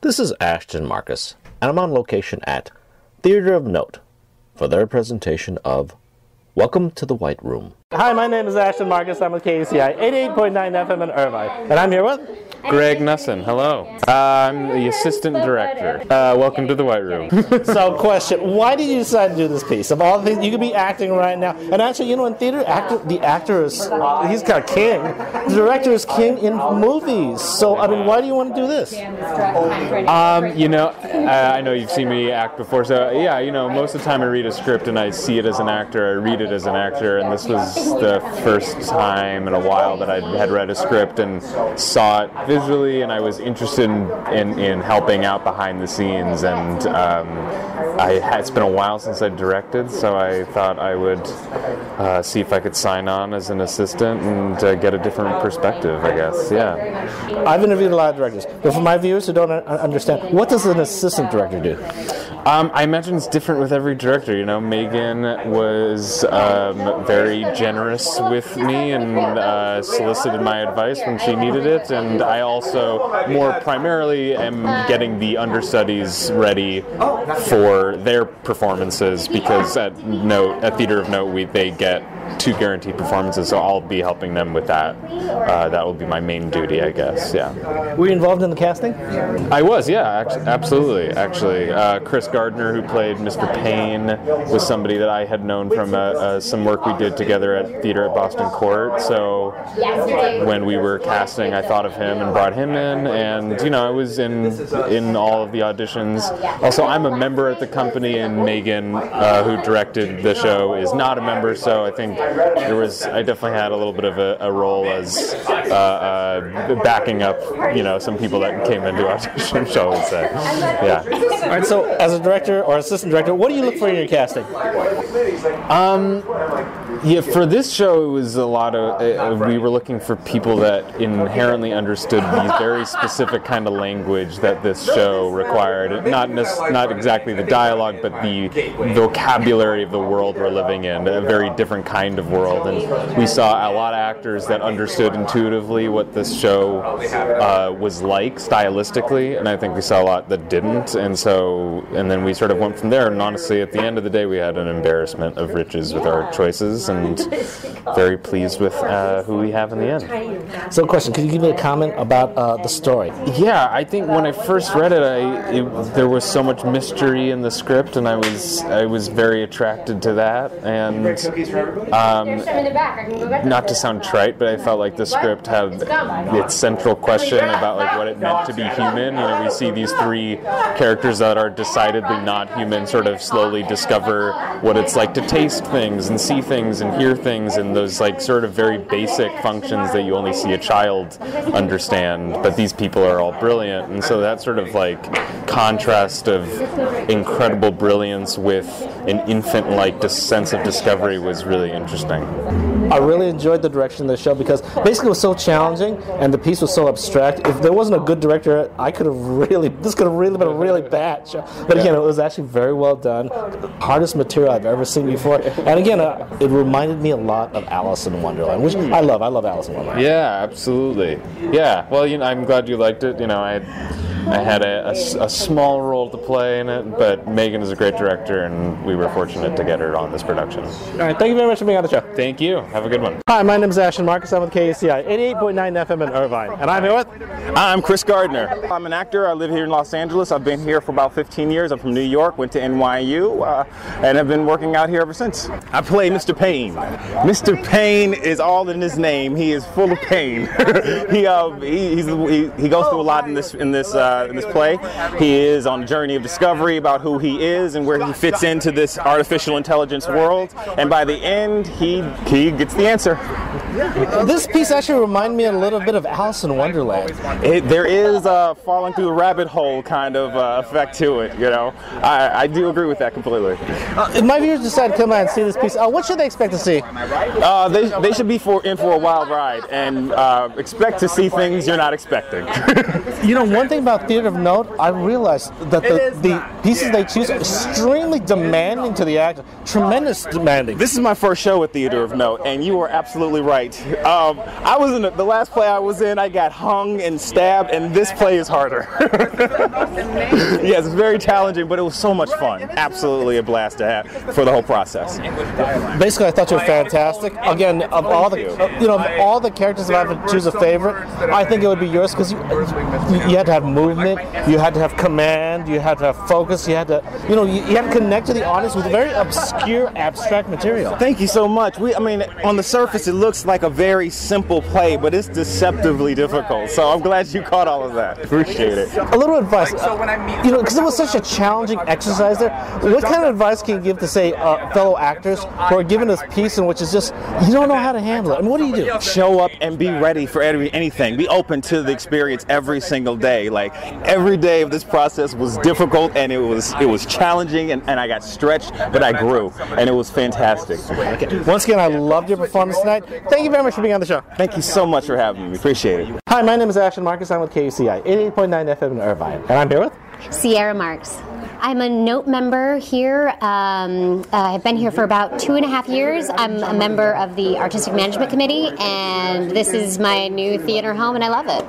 This is Ashton Marcus, and I'm on location at Theater of Note for their presentation of Welcome to the White Room. Hi, my name is Ashton Marcus. I'm with KUCI 88.9 FM in Irvine, and I'm here with Greg Nussin. Hello. I'm the assistant director. Welcome to the White Room. So, question: why did you decide to do this piece? Of all the things, you could be acting right now, and actually, you know, in theater, the actor is he's kind of king. The director is king in movies. So, I mean, why do you want to do this? I know you've seen me act before, so yeah, most of the time I read a script and I see it as an actor, I read it as an actor, and this was the first time in a while that I had read a script and saw it visually, and I was interested in helping out behind the scenes, and it's been a while since I directed, so I thought I would see if I could sign on as an assistant and get a different perspective, I guess, yeah. I've interviewed a lot of directors, but for my viewers who don't understand, what does an assistant director do? I imagine it's different with every director. Megan was very generous with me and solicited my advice when she needed it, and I also more primarily am getting the understudies ready for their performances, because at Theater of Note they get 2 guaranteed performances, so I'll be helping them with that. That will be my main duty, I guess, yeah. Were you involved in the casting? I was, yeah, absolutely, actually. Chris Gardner, who played Mr. Payne, was somebody that I had known from some work we did together at Theater at Boston Court, so when we were casting, I thought of him and brought him in, and, I was in all of the auditions. Also, I'm a member at the company, and Megan, who directed the show, is not a member, so I think I definitely had a little bit of a role as backing up, some people that came into audition, shall we say. Yeah. All right, so as a director or assistant director, what do you look for in your casting? For this show, it was a lot of, we were looking for people that inherently understood the very specific kind of language that this show required. Not exactly the dialogue, but the vocabulary of the world we're living in, a very different kind of world. And we saw a lot of actors that understood intuitively what this show was like stylistically, and I think we saw a lot that didn't. And then we sort of went from there, and honestly, at the end of the day, we had an embarrassment of riches with our choices, and very pleased with who we have in the end. So, question, could you give me a comment about the story? Yeah, I think when I first read it, there was so much mystery in the script, and I was very attracted to that. And not to sound trite, but I felt like the script had its central question about what it meant to be human. We see these 3 characters that are decidedly not human sort of slowly discover what it's like to taste things and see things and hear things, and those sort of very basic functions that you only see a child understand, but these people are all brilliant, and so that sort of contrast of incredible brilliance with an infant-like sense of discovery was really interesting. I really enjoyed the direction of the show because basically it was so challenging and the piece was so abstract. If there wasn't a good director, this could have really been a really bad show. But again, it was actually very well done. Hardest material I've ever seen before. And again, it reminded me a lot of Alice in Wonderland, which I love. I love Alice in Wonderland. Yeah, absolutely. Yeah, well, I'm glad you liked it. I had a small role to play in it, but Megan is a great director, and we were fortunate to get her on this production. All right, thank you very much for being on the show. Thank you. Have a good one. Hi, my name is Ashton Marcus. I'm with KUCI 88.9 FM in Irvine, and I'm here with... I'm Chris Gardner. I'm an actor. I live here in Los Angeles. I've been here for about 15 years. I'm from New York, went to NYU, and have been working out here ever since. I play Mr. Payne. Mr. Payne is all in his name. He is full of pain. he goes through a lot in this play. He is on a journey of discovery about who he is and where he fits into this artificial intelligence world, and by the end he gets the answer. This piece actually reminded me a little bit of Alice in Wonderland. There is a falling through the rabbit hole kind of effect to it, I do agree with that completely. If my viewers decide to come out and see this piece, what should they expect to see? They should be in for a wild ride and expect to see things you're not expecting. One thing about Theater of Note, I realized that the pieces they choose are extremely demanding to the actor. Tremendous demanding. This is my first show at Theater of Note, and you are absolutely right. I was in the last play I was in, I got hung and stabbed, and this play is harder. Yes, it's very challenging, but it was so much fun. Absolutely a blast to have for the whole process. Basically, I thought you were fantastic. Again, of all the of all the characters, if I had to choose a favorite, I think it would be yours because you had to have movement, you had to have command, you had to have focus, you had to you had to connect to the audience with very obscure, abstract material. Thank you so much. I mean, on the surface, it looks like a very simple play, but it's deceptively difficult. So I'm glad you caught all of that. Appreciate it. A little advice, because it was such a challenging exercise there. What kind of advice can you give to, say, fellow actors who are given this piece in which is just, you don't know how to handle it? And what do you do? Show up and be ready for anything. Be open to the experience every single day. Like, every day of this process was difficult, and it was challenging, and I got stretched, but I grew, and it was fantastic. Okay. Once again, I loved your performance tonight. Thank you very much for being on the show. Thank you so much for having me. Appreciate it. Hi, my name is Ashton Marcus. I'm with KUCI 88.9 FM in Irvine, and I'm here with Sierra Marks. I'm a Note member here. I've been here for about 2.5 years. I'm a member of the Artistic Management Committee, and this is my new theater home, and I love it.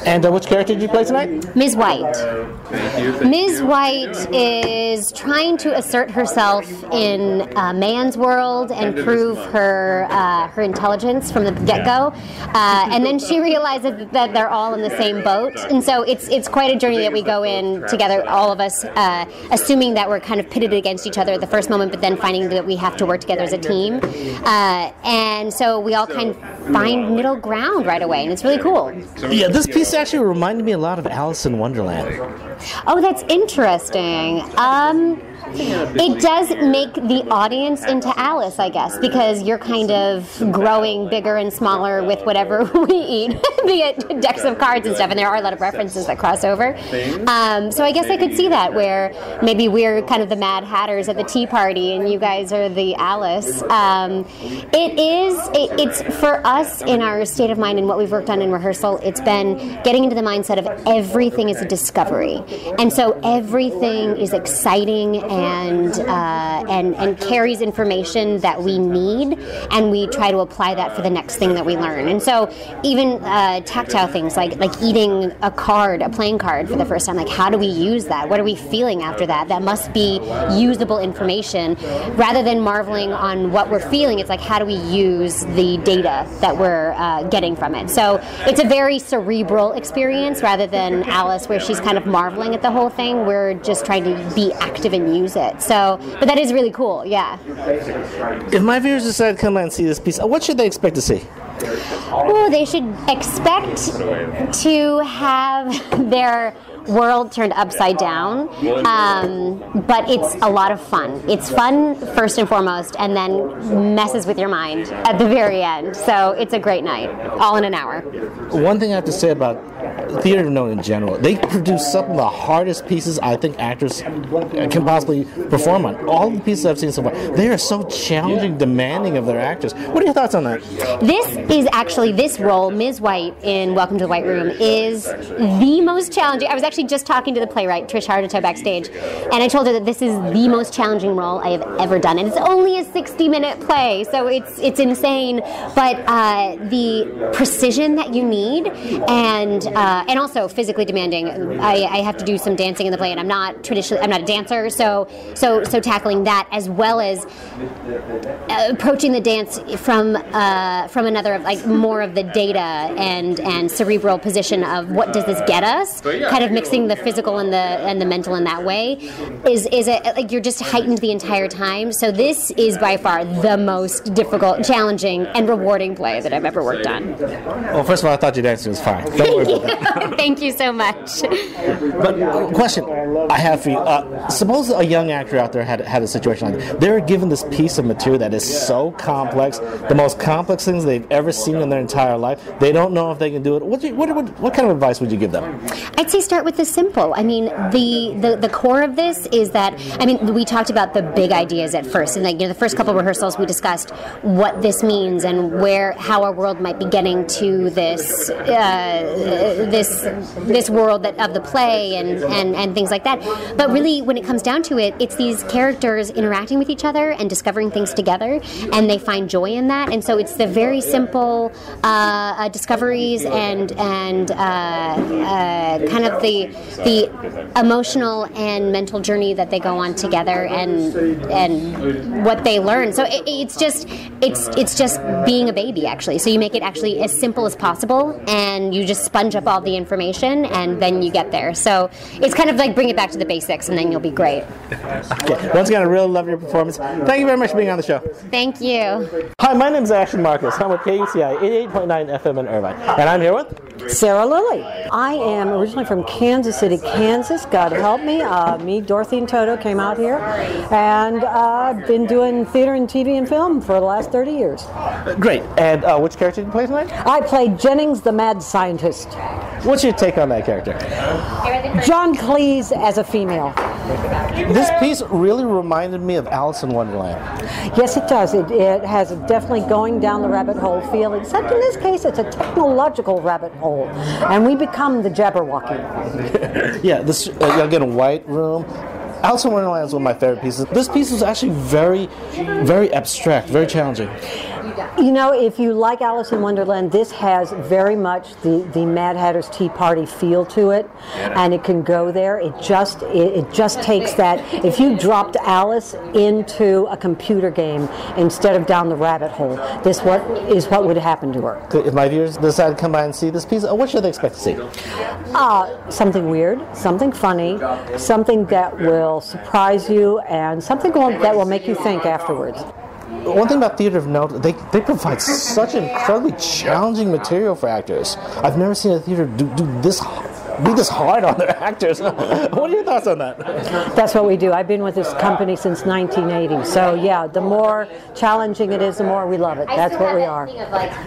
And which character did you play tonight? Ms. White. Ms. White is trying to assert herself in a man's world and prove her intelligence from the get-go, and then she realizes that they're all in the same boat, and so it's quite a journey that we go in together, all of us. Assuming that we're kind of pitted against each other at the first moment, but then finding that we have to work together as a team. And so we all kind of find middle ground right away, and it's really cool. Yeah, this piece actually reminded me a lot of Alice in Wonderland. Oh, that's interesting. It does make the audience into Alice, I guess, because you're kind of growing bigger and smaller with whatever we eat, be it decks of cards and stuff, and there are a lot of references that cross over. So I guess I could see that, where maybe we're kind of the Mad Hatters at the tea party, and you guys are the Alice. It's for us in our state of mind and what we've worked on in rehearsal, it's been getting into the mindset of everything is a discovery. And so everything is exciting and carries information that we need, and we try to apply that for the next thing that we learn. And so even tactile things like eating a playing card for the first time, like how do we use that? What are we feeling after that? That must be usable information. Rather than marveling on what we're feeling, it's like how do we use the data that we're getting from it? So it's a very cerebral experience rather than Alice where she's kind of marveling at the whole thing. We're just trying to be active and use it. So, but that is really cool, yeah. If my viewers decide to come and see this piece, what should they expect to see? Oh, they should expect to have their world turned upside down, but it's a lot of fun. It's fun first and foremost, and then messes with your mind at the very end. So it's a great night, all in an hour. One thing I have to say about Theater of Note in general, they produce some of the hardest pieces I think actors can possibly perform on. All the pieces I've seen so far, they are so challenging, demanding of their actors. What are your thoughts on that? This role, Ms. White in Welcome to the White Room, is the most challenging. I was actually just talking to the playwright, Trish Hardito, backstage, and I told her that this is the most challenging role I have ever done. And it's only a 60-minute play, so it's insane. But the precision that you need, and also physically demanding. I have to do some dancing in the play, and I'm not a dancer, so tackling that as well as approaching the dance from another, like more of the data and cerebral position of what does this get us, kind of mixing the physical and the mental in that way is like you're just heightened the entire time. So this is by far the most difficult, challenging, and rewarding play that I've ever worked on. Well, first of all, I thought your dancing was fine. Don't worry about that. Thank you so much. But question I have for you: suppose a young actor out there had a situation like that. They're given this piece of material that is so complex, the most complex things they've ever seen in their entire life. They don't know if they can do it. What kind of advice would you give them? I'd say start with the simple. I mean, the core of this is that, I mean, we talked about the big ideas at first, and the first couple of rehearsals we discussed what this means and how our world might be getting to this this world of the play and things like that. But really, when it comes down to it, it's these characters interacting with each other and discovering things together, and they find joy in that. And so it's the very simple discoveries and kind of the emotional and mental journey that they go on together, and what they learn. So it's just being a baby, actually. So you make it actually as simple as possible, and you just sponge up all the information, and then you get there. So it's kind of like bring it back to the basics, and then you'll be great. Okay. Once again, I really love your performance. Thank you very much for being on the show. Thank you. Hi, my name is Ashton Marcus. I'm with KUCI 88.9 FM in Irvine, and I'm here with Sarah Lilly. I am originally from Kansas City, Kansas. God help me. Me, Dorothy, and Toto came out here, and I've been doing theater and TV and film for the last 30 years. Great. And which character did you play tonight? I played Jennings, the mad scientist. What's your take on that character? John Cleese as a female. This piece really reminded me of Alice in Wonderland. Yes, it does. It has a definitely going down the rabbit hole feel, except in this case it's a technological rabbit hole, and we become the Jabberwocky. Yeah, this again, a white room. Alice in Wonderland is one of my favorite pieces. This piece was actually very, very abstract, very challenging. You know, if you like Alice in Wonderland, this has very much the Mad Hatter's Tea Party feel to it, and it can go there. It just takes that. If you dropped Alice into a computer game instead of down the rabbit hole, this is what would happen to her. If my viewers decide to come by and see this piece, what should they expect to see? Something weird, something funny, something that will surprise you, and something that will make you think afterwards. One thing about Theater of Note, they provide such incredibly challenging material for actors. I've never seen a theater be this hard on their actors. What are your thoughts on that? That's what we do. I've been with this company since 1980. So yeah, the more challenging it is, the more we love it. That's what we are.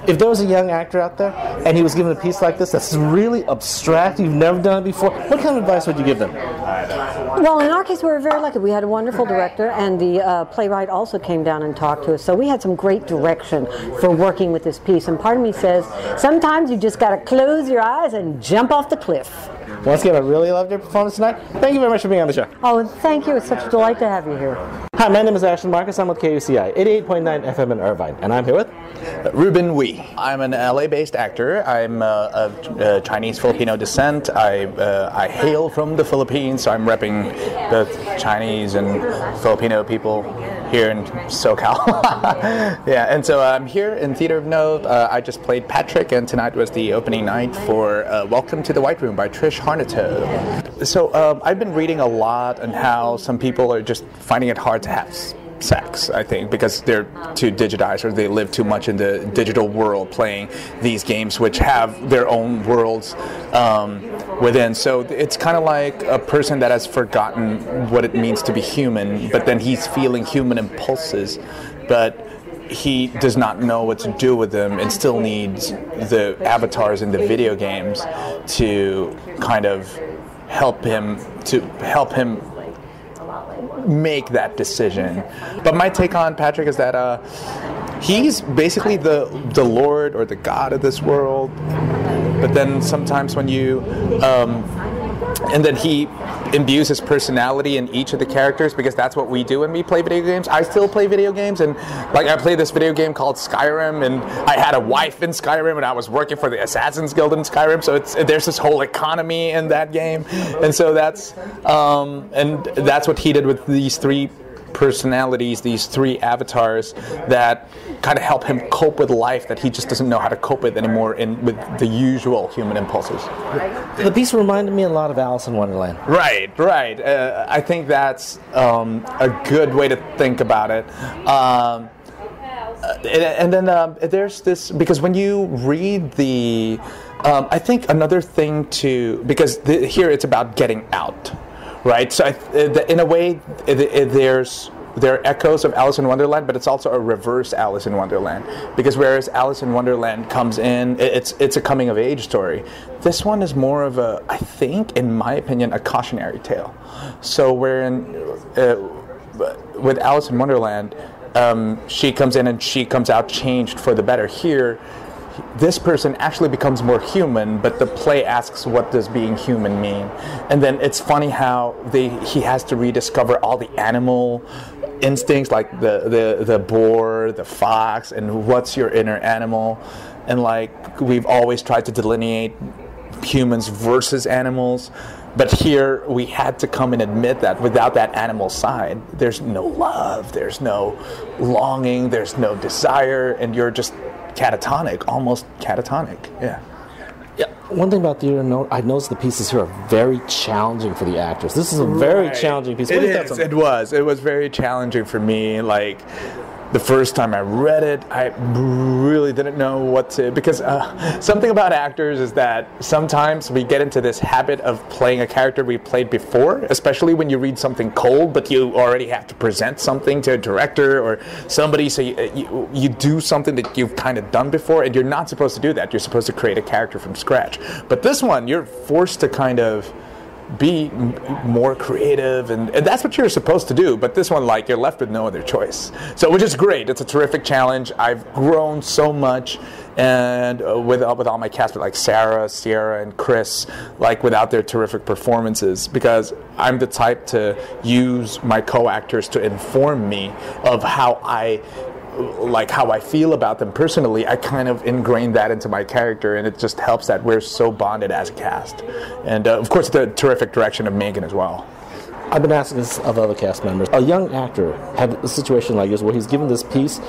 If there was a young actor out there and he was given a piece like this that's really abstract, you've never done it before, what kind of advice would you give them? Well, in our case, we were very lucky. We had a wonderful director, and the playwright also came down and talked to us. So we had some great direction for working with this piece. And part of me says, sometimes you just got to close your eyes and jump off the cliff. Once again, I really loved your performance tonight. Thank you very much for being on the show. Oh, thank you. It's such a delight to have you here. Hi, my name is Ashton Marcus. I'm with KUCI 88.9 FM in Irvine, and I'm here with Ruben Wee. I'm an LA-based actor. I'm of Chinese-Filipino descent. I hail from the Philippines, so I'm repping both Chinese and Filipino people here in SoCal. Yeah, and so I'm here in Theater of Note. I just played Patrick, and tonight was the opening night for Welcome to the White Room by Trish Harnito. So I've been reading a lot on how some people are just finding it hard to have sex, I think, because they're too digitized or they live too much in the digital world playing these games which have their own worlds within. So it's kind of like a person that has forgotten what it means to be human, but then he's feeling human impulses, but he does not know what to do with them and still needs the avatars in the video games to kind of help him make that decision. But my take on Patrick is that he's basically the Lord or the God of this world, but then sometimes when you and then he imbues his personality in each of the characters, because that's what we do when we play video games. I still play video games, and like I play this video game called Skyrim, and I had a wife in Skyrim, and I was working for the Assassin's Guild in Skyrim, so there's this whole economy in that game, and so that's what he did with these three personalities, these three avatars that kind of help him cope with life that he just doesn't know how to cope with anymore with the usual human impulses. The piece reminded me a lot of Alice in Wonderland. Right. I think that's a good way to think about it. And then there's this, because when you read the, I think another thing because here it's about getting out. Right, so in a way, there are echoes of Alice in Wonderland, but it's also a reverse Alice in Wonderland. Because whereas Alice in Wonderland comes in, it's a coming of age story. This one is more of a, I think, in my opinion, a cautionary tale. So with Alice in Wonderland, she comes in and she comes out changed for the better. Here, this person actually becomes more human, but the play asks, what does being human mean? And then it's funny how he has to rediscover all the animal instincts, like the boar, the fox, and what's your inner animal. And like, we've always tried to delineate humans versus animals, but here we had to come and admit that without that animal side, there's no love, there's no longing, there's no desire, and you're just catatonic, almost catatonic. Yeah. Yeah. One thing about Theater of Note, I noticed the pieces here are very challenging for the actors. This is a very challenging piece. It was very challenging for me. Like, the first time I read it, I really didn't know what to, because something about actors is that sometimes we get into this habit of playing a character we played before, especially when you read something cold, but you already have to present something to a director or somebody, so you do something that you've kind of done before, and you're not supposed to do that. You're supposed to create a character from scratch. But this one, you're forced to kind of be more creative, and that's what you're supposed to do. But this one, like, you're left with no other choice. So, which is great. It's a terrific challenge. I've grown so much, and with all my cast, like Sarah, Sierra, and Chris, like, without their terrific performances, because I'm the type to use my co-actors to inform me of how I feel about them personally. I kind of ingrained that into my character, and it just helps that we're so bonded as a cast. And of course, the terrific direction of Megan as well. I've been asking this of other cast members. A young actor had a situation like this where he's given this piece.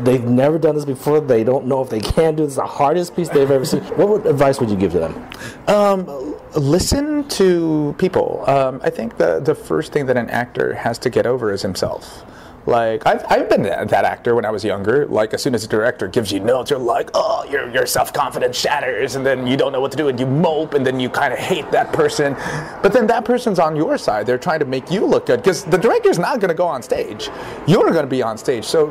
They've never done this before. They don't know if they can do this. It's the hardest piece they've ever seen. What advice would you give to them? Listen to people. I think the first thing that an actor has to get over is himself. Like, I've been that actor when I was younger. Like, as soon as a director gives you notes, you're like, oh, your self-confidence shatters, and then you don't know what to do, and you mope, and then you kind of hate that person. But then that person's on your side. They're trying to make you look good, because the director's not going to go on stage. You're going to be on stage. So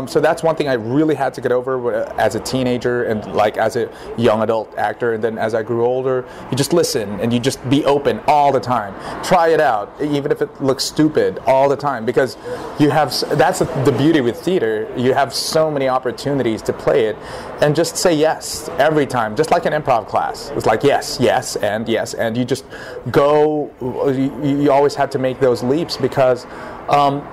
so that's one thing I really had to get over as a teenager and, like, as a young adult actor. And then as I grew older, you just listen, and you just be open all the time. Try it out, even if it looks stupid, all the time, because that's the beauty with theater. You have so many opportunities to play it, and just say yes every time, just like an improv class. It's like yes, and you just go. You always have to make those leaps, because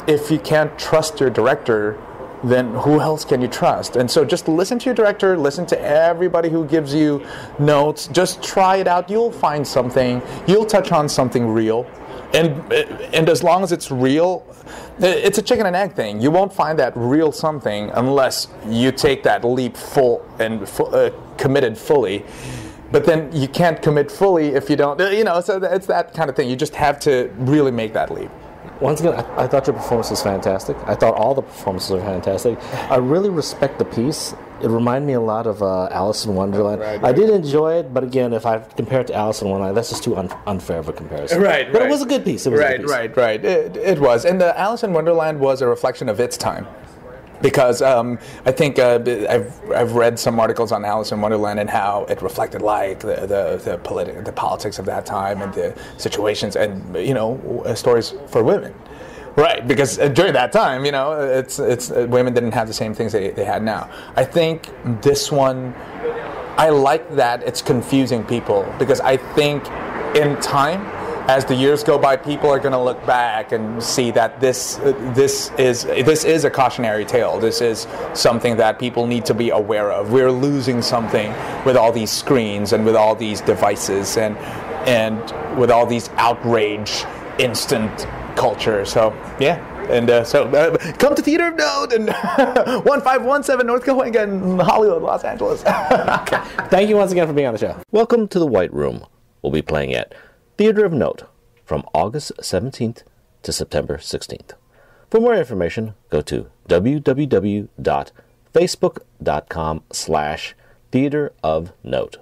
if you can't trust your director, then who else can you trust? And so just listen to your director, listen to everybody who gives you notes, just try it out. You'll find something, you'll touch on something real. And as long as it's real, it's a chicken and egg thing. You won't find that real something unless you take that leap committed fully. But then you can't commit fully if you don't, so it's that kind of thing. You just have to really make that leap. Once again, I thought your performance was fantastic. I thought all the performances were fantastic. I really respect the piece. It reminded me a lot of Alice in Wonderland. Right. I did enjoy it, but again, if I compare it to Alice in Wonderland, that's just too unfair of a comparison. Right. But it was a good piece. Right. It was. And Alice in Wonderland was a reflection of its time. Because I think I've read some articles on Alice in Wonderland and how it reflected, like, the politics of that time and the situations and stories for women. Right, because during that time, it's women didn't have the same things they had now. I think this one, I like that it's confusing people, because I think in time, as the years go by, people are going to look back and see that this is a cautionary tale. This is something that people need to be aware of. We're losing something with all these screens and with all these devices and with all these outrage, instant culture. So yeah. And come to Theater of Note and 1517 North Cahuenga, Hollywood, Los Angeles. Thank you once again for being on the show. Welcome to the White Room. We'll be playing at Theater of Note from August 17th to September 16th. For more information, go to www.facebook.com/Theater of Note.